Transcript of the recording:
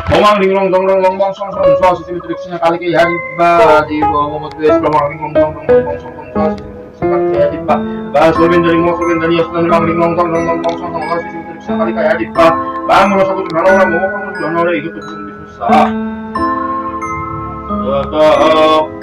Omang linglong donglong lombong song song so sisi triksnya kali ke hari ba di bawah mobil omang linglong donglong lombong song song so sisi triksnya kali ke hari ba ba soben dari mo soben dari aslan omang linglong donglong lombong song song so sisi triksnya kali ke hari ba mo satu mana orang mau kamu jangan orang itu tuh susah tetap